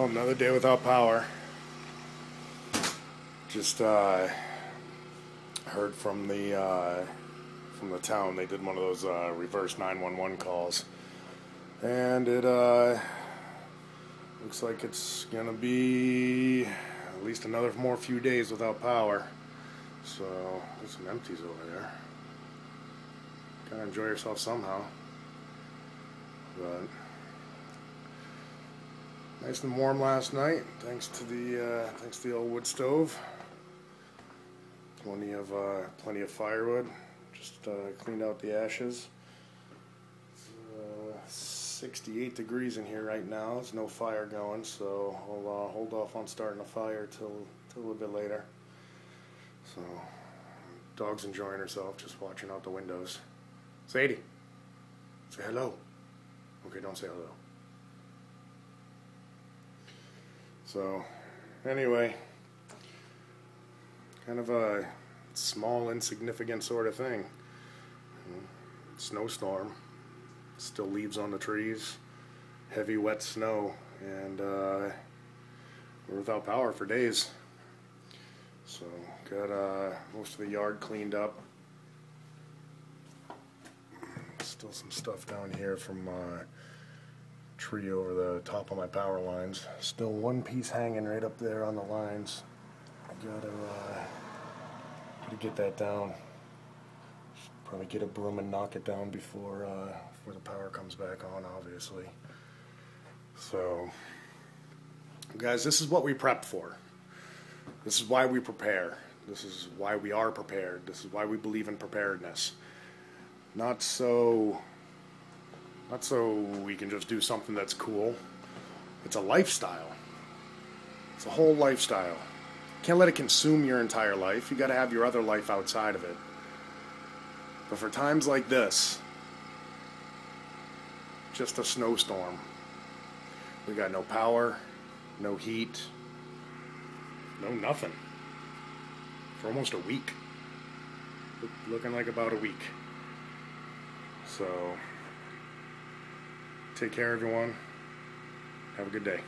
Another day without power. Just heard from the town. They did one of those reverse 911 calls, and it looks like it's gonna be at least another more few days without power. So there's some empties over there. Gotta enjoy yourself somehow. But nice and warm last night, thanks to the old wood stove. Plenty of firewood. Just cleaned out the ashes. It's 68 degrees in here right now. There's no fire going, so I'll hold off on starting a fire till a little bit later. So, dog's enjoying herself, just watching out the windows. Sadie, say hello. Okay, don't say hello. So, anyway, kind of a small, insignificant sort of thing. Snowstorm, still leaves on the trees, heavy, wet snow, and we're without power for days. So, got most of the yard cleaned up. Still some stuff down here from tree over the top of my power lines. Still one piece hanging right up there on the lines. I gotta get that down. Should probably get a broom and knock it down before the power comes back on, obviously. So, guys, this is what we prep for. This is why we prepare. This is why we are prepared. This is why we believe in preparedness. Not so we can just do something that's cool. It's a lifestyle. It's a whole lifestyle. You can't let it consume your entire life. You got to have your other life outside of it. But for times like this, just a snowstorm. We got no power, no heat, no nothing. For almost a week. Looking like about a week. So, take care, everyone. Have a good day.